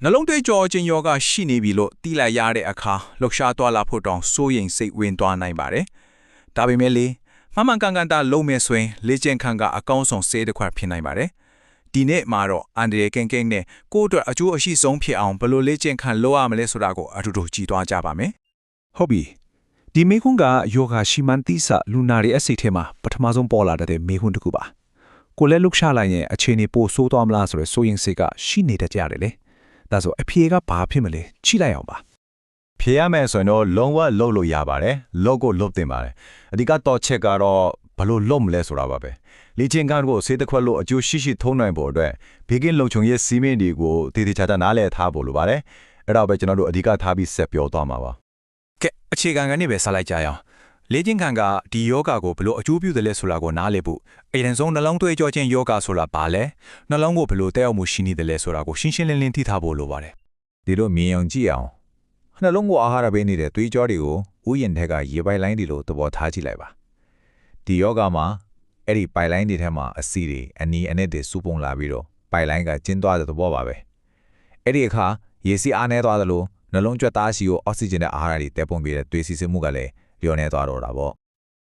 နှလုံးသွေးကြောခြင်းယောဂရှိနေပြီလို့သိလိုက်ရတဲ့အခါလှုပ်ရှားသွားလာဖို့တောင်စိုးရိမ်စိတ်ဝင်သွားနိုင်ပါတယ်။ဒါပေမဲ့လေမှန်ကန်ကန်တာလုံးမဲ့ဆိုရင်လေ့ကျင့်ခန်းကအကောင်းဆုံးဆေးတစ်ခွက်ဖြစ်နိုင်ပါတယ်။ဒီနေ့မှာတော့အန်ဒီရေကင်းကင်းနဲ့ကိုယ့်အတွက်အကျိုးအရှိဆုံးဖြစ်အောင်ဘယ်လိုလေ့ကျင့်ခန်းလုပ်ရမလဲဆိုတာကိုအတူတူကြည့်သွားကြပါမယ်။ ဟုတ်ပြီဒီမေခွန်းကယောဂရှိမှန်တိစလူနာရဲ့အစိတ်ထဲမှာပထမဆုံးပေါ်လာတဲ့မေခွန်းတစ်ခုပါကိုလည်းလှုပ်ရှားလိုက်ရင်အခြေအနေပိုဆိုးသွားမလားဆိုတဲ့စိုးရိမ်စိတ်ကရှိနေတတ်ကြတယ်လေဒါဆိုအဖြေကဘာဖြစ်မလဲချိလိုက်အောင်ပါဖြေရမယ်ဆိုရင်တော့လုံးဝလှုပ်လို့ရပါတယ်လှုပ်ကိုလှုပ်တင်ပါတယ်အဓိကတော့ချက်ကတော့ဘလို့လှုပ်မလဲဆိုတာပါပဲလေ့ကျင့်ခန်းကိုဆေးတစ်ခွက်လို့အကျိုးရှိရှိထုံးနိုင်ဖို့အတွက်ဘေးကင်းလုံခြုံရေးစီးမင်းတွေကိုတည်တည်ချာချာနားလည်ထားဖို့လိုပါတယ်အဲ့တော့ပဲကျွန်တော်တို့အဓိကထားပြီးဆက်ပြောသွားမှာပါကဲအခြေခံကနေပဲဆက်လိုက်ကြရအောင်လေ့ကျင့်ခန်းကဒီယောဂကိုဘလို့အကျိုးပြုတယ်လဲဆိုတာကိုနားလည်ဖို့အရင်ဆုံးနှလုံးသွေးကြောခြင်းယောဂဆိုတာဘာလဲနှလုံးကိုဘလို့တက်အောင်မှုရှိနေတယ်လဲဆိုတာကိုရှင်းရှင်းလင်းလင်းသိထားဖို့လိုပါတယ်ဒီလိုမြင်အောင်ကြည့်အောင်နှလုံးကိုအာဟာရပေးနေတဲ့သွေးကြောတွေကိုဥယျာဉ်ထက်ကရေပိုက်လိုင်းတွေလိုသဘောထားကြည့်လိုက်ပါဒီယောဂမှာအဲ့ဒီပိုက်လိုင်းတွေထဲမှာအဆီတွေအနီအနက်တွေစုပုံလာပြီးတော့ပိုက်လိုင်းကကျဉ်းသွားတဲ့သဘောပါပဲအဲ့ဒီအခါရေစီအားနေသွားသလိုနှလုံးကြွက်သားစီကိုအောက်ဆီဂျင်နဲ့အာဟာရတွေတဲပုံပေးတဲ့သွေးစီစစ်မှုကလည်းလျော့နေသွားတော့တာပေါ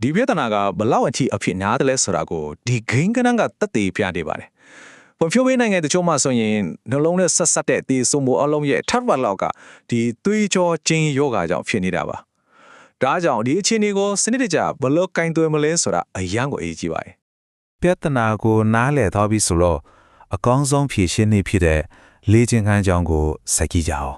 ့ဒီပြဿနာကဘလောက်အထိအဖြစ်များတယ်လဲဆိုတာကိုဒီဂိမ်းကနန်းကတက်သေးပြနေပါတယ်။ဖွံ့ဖြိုးပေးနိုင်ငံတချို့မှဆိုရင်နှလုံးနဲ့ဆက်ဆက်တဲ့ဒီစုံမိုးအလုံးရဲ့ထပ်ဝက်လောက်ကဒီသွေးကြောချင်းယောဂါကြောင့်ဖြစ်နေတာပါ။ဒါကြောင့်ဒီအခြေအနေကိုစနစ်တကျဘယ်လိုကင်တွယ်မလဲဆိုတာအရန်ကိုအရေးကြီးပါတယ်ပြဿနာကိုနားလည်သွားပြီဆိုတော့အကောင်းဆုံးဖြေရှင်းနည်းဖြစ်တဲ့လေ့ကျင့်ခန်းကြောင့်ကိုစိုက်ကြည့်ကြအောင်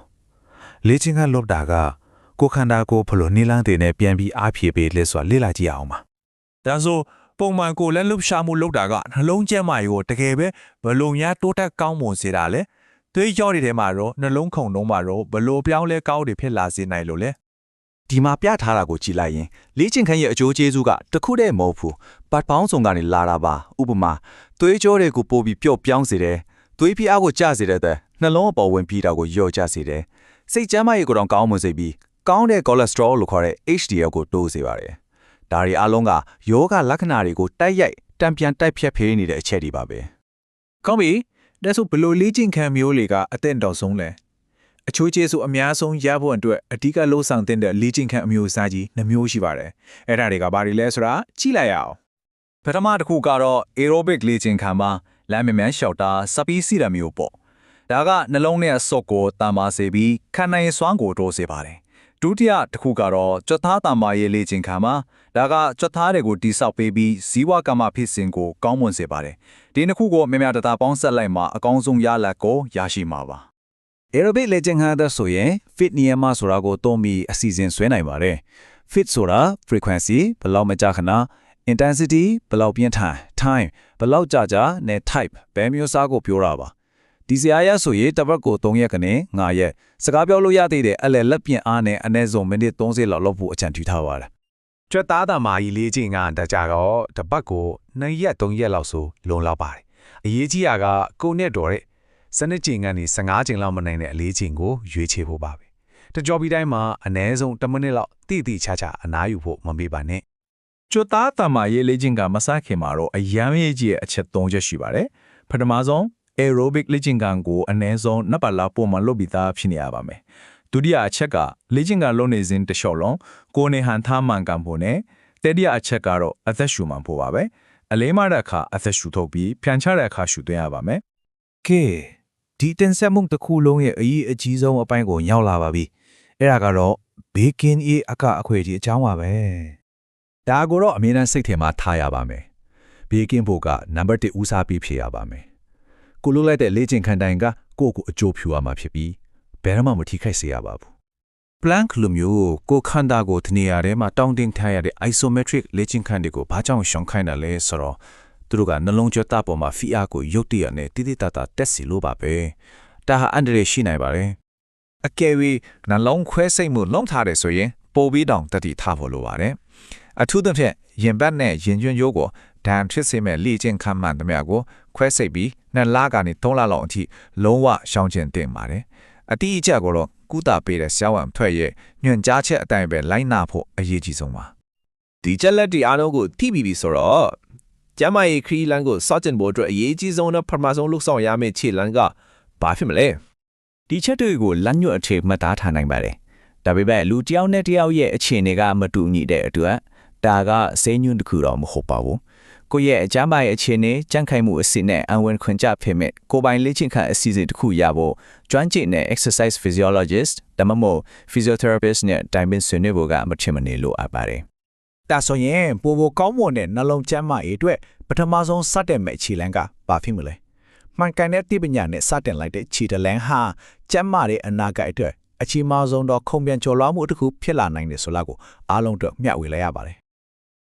လေ့ကျင့်ခန်းလုပ်တာကကိုခန္ဓာကိုဘလို့နေလန်းတွေနဲ့ပြန်ပြီးအားဖြည့်ပေးလဲဆိုတာလေ့လာကြည့်အောင်ပါဒါဆိုပုံမှန်ကိုလက်လှုပ်ရှားမှုလုပ်တာကနှလုံးကျန်းမာရေးကိုတကယ်ပဲဘယ်လိုများတိုးတက်ကောင်းမွန်စေတာလဲသွေးကြောတွေထဲမှာတော့နှလုံးခုန်လုံးမှာတော့ဘယ်လိုပြောင်းလဲကောင်းတွေဖြစ်လာစေနိုင်လို့လဲဒီမှာပြထားတာကိုကြည့်လိုက်ရင်လေ့ကျင့်ခန်းရဲ့အကျိုးကျေးဇူးကတခုတည်းမဟုတ်ဘူးပတ်ပေါင်းစုံကနေလာတာပါဥပမာသွေးကြောတွေကိုပို့ပြီးပျော့ပြောင်းစေတယ်သွေးဖိအားကိုကျစေတဲ့နှလုံးအပေါ်ဝင်ပြီးတာကိုလျော့ကျစေတယ်စိတ်ကျန်းမာရေးကိုတော့ကောင်းမွန်စေပြီးကောင်းတဲ့ cholesterol လို့ခေါ်တဲ့ HDL ကိုတိုးစေပါတယ်ဒါတွေအလုံးကယောဂလက္ခဏာတွေကိုတိုက်ရိုက်တံပြန်တိုက်ဖြတ်ဖေးနေတဲ့အချက်တွေပါပဲကောင်းပြီဒါဆိုဘလို့လေ့ကျင့်ခန်းမျိုးတွေကအသင့်တော်ဆုံးလဲအချိုးကျေးဇူးအများဆုံးရဖို့အတွက်အဓိကလှုပ်ဆောင်တဲ့လေ့ကျင့်ခန်းအမျိုးအစားကြီး2မျိုးရှိပါတယ်အဲ့ဒါတွေကဘာတွေလဲဆိုတာကြည့်လိုက်ရအောင်ပထမတစ်ခုကတော့ aerobic လေ့ကျင့်ခန်းမှာလမ်းမြန်းလျှောက်တာစပီးစီရမျိုးပေါ့ဒါကနှလုံးနဲ့စော့ကိုတန်ပါစေပြီးခံနိုင်စွမ်းကိုတိုးစေပါတယ်ဒုတိယတစ်ခုကတော့ကြွသားတံမာရေးလေ့ကျင့်ခန်းမှာဒါကကြွသားတွေကိုတိဆောက်ပေးပြီးဇီဝကမ္မဖြစ်စဉ်ကိုကောင်းမွန်စေပါတယ်ဒီနှစ်ခုကိုမြများတတာပေါင်းဆက်လိုက်မှအကောင်းဆုံးရလဒ်ကိုရရှိမှာပါ aerobic လေ့ကျင့်ခန်းတဲ့ဆိုရင် fit နေရာမှာဆိုတာကိုသုံးပြီးအစီအစဉ်ဆွဲနိုင်ပါတယ် fit ဆိုတာ frequency ဘယ်လောက်မကြာခဏ intensity ဘယ်လောက်ပြင်းထန် time ဘယ်လောက်ကြာကြာနဲ့ type ဘယ်မျိုးစားကိုပြောတာပါဒီစရာရဆိုရင်တပတ်ကို3ရက်ကနေ9ရက်စကားပြောလို့ရသေးတယ်အလဲလက်ပြင်အားနဲ့အနည်းဆုံးမိနစ်30လောက်လုပ်ဖို့အကြံပြုထားပါတယ်ကြွက်သားတမာကြီးလေးချင်းကတကြတော့တပတ်ကို2ရက်3ရက်လောက်ဆိုလုံလောက်ပါတယ်အရေးကြီးတာကကိုနဲ့တော်တဲ့စနစ်ချိန်ကနေ15ချိန်လောက်မနိုင်တဲ့အလေးချိန်ကိုရွေးချယ်ဖို့ပါပဲတကြောပြီးတိုင်းမှာအနည်းဆုံး10မိနစ်လောက်တိတိကျကျအနားယူဖို့မမေ့ပါနဲ့ကြွသားတမာရေးလေ့ကျင့်ခန်းမစခင်မှာတော့အရန်ရေးကြီးတဲ့အချက်3ချက်ရှိပါတယ်ပထမဆုံးaerobic လေ့ကျင့်ခန်းကိုအနည်းဆုံး2ပတ်လောက်ပုံမှန်လုပ်ပြီးသားဖြစ်နေရပါမယ်။ဒုတိယအချက်ကလေ့ကျင့်ခန်းလုပ်နေစဉ်တစ်လျှောက်လုံးကိုယ်နေဟန်ထားမှန်ကန်ဖို့နဲ့တတိယအချက်ကတော့အသက်ရှူမှန်ဖို့ပါပဲ။အလေးမတဲ့အခါအသက်ရှူထုတ်ပြီးဖြန့်ချတဲ့အခါရှူသွင်းရပါမယ်။ကဲဒီတင်ဆက်မှုတစ်ခုလုံးရဲ့အရေးအကြီးဆုံးအပိုင်းကိုရောက်လာပါပြီ။အဲ့ဒါကတော့ဘေးကင်းရေးအကအခွေကြီးအကြောင်းပါပဲ။ဒါကိုတော့အမြဲတမ်းစိတ်ထဲမှာထားရပါမယ်။ဘေးကင်းဖို့ကနံပါတ်1ဦးစားပေးဖြစ်ရပါမယ်။ကိုလိုလိုက်တဲ့လေ့ကျင့်ခန်းတိုင်းကကိုယ့်ကိုအကျိုးဖြူရမှာဖြစ်ပြီးဘယ်မှမထိခိုက်စေရပါဘူး။ plank လိုမျိုးကိုခန္ဓာကိုတနေရာထဲမှာတောင်းတင်းထားရတဲ့ isometric လေ့ကျင့်ခန်းတွေကိုဘာကြောင့်ရှောင်ခိုင်းတာလဲဆိုတော့သူတို့ကနှလုံးကြွက်သားပေါ်မှာဖိအားကိုရုတ်တရက်နဲ့တိတိတတ်တာတက်စီလို့ပါပဲ။ဒါဟာအန္တရာယ်ရှိနိုင်ပါတယ်။အကယ်၍နှလုံးခွဲစိတ်မှုလုံးထားတယ်ဆိုရင်ပိုပြီးတောင်တတိထားဖို့လိုပါတယ်။အထူးသဖြင့်ရင်ဘတ်နဲ့ရင်ကျွန်းရိုးကိုဒဏ်ဖြစ်စေမဲ့လေ့ကျင့်ခန်းမှန်သမျှကိုခွဲစိတ်ပြီး2လကနေ3လလောက်အထိလုံးဝရှောင်ကျဉ်တင်ပါတယ်။အတိအကျကိုတော့ကုသပေးတဲ့ဆရာဝန်အဖွဲ့ရဲ့ညွှန်ကြားချက်အတိုင်းပဲလိုက်နာဖို့အရေးကြီးဆုံးပါ။ဒီချက်လက်တွေအားလုံးကိုထိပြီးပြီဆိုတော့ကျမရဲ့ခရီးလမ်းကိုစောင့်ကြည့်ဖို့အတွက်အရေးကြီးဆုံးနဲ့ပထမဆုံးလှုပ်ဆောင်ရမယ့်ခြေလှမ်းကဘာဖြစ်မလဲ ဒီချက်တွေကိုလက်ညှို့အခြေမှတ်သားထားနိုင်ပါတယ်ဒါပေမဲ့လူတစ်ယောက်နဲ့တစ်ယောက်ရဲ့အခြေအနေကမတူညီတဲ့အတွက်ဒါကစိတ်ညွန့်တစ်ခုတော့မဟုတ်ပါဘူးကိုယ့်ရဲ့အကြမ်းပိုင်းအခြေအနေကြန့်ခိုင်မှုအစစ်နဲ့အဝင်ခွင့်ကြဖြစ်မဲ့ကိုယ်ပိုင်လေ့ကျင့်ခန်းအစီအစဉ်တစ်ခုရဖို့ကျွမ်းကျင်တဲ့ exercise physiologist ဒါမှမဟုတ် physiotherapist နဲ့တိုင်ပင်ဆွေးနွေးဖို့ကမထင်မနေလိုအပ်ပါတယ် ဒါဆိုရင်ပိုကောင်းမွန်တဲ့နှလုံးကျန်းမာရေးအတွက်ပထမဆုံးစတင်မဲ့ခြေလှမ်းကဘာဖြစ်မလဲမှန်ကန်တဲ့သိပညာနဲ့စတင်လိုက်တဲ့ခြေတလန်းဟာကျန်းမာတဲ့အနာဂတ်အတွက်အချီးမဆုံးတော့ခုံပြန်ကျော်လွှားမှုတစ်ခုဖြစ်လာနိုင်တယ်ဆိုလားကိုအားလုံးအတွက်မျှဝေလိုက်ရပါတယ်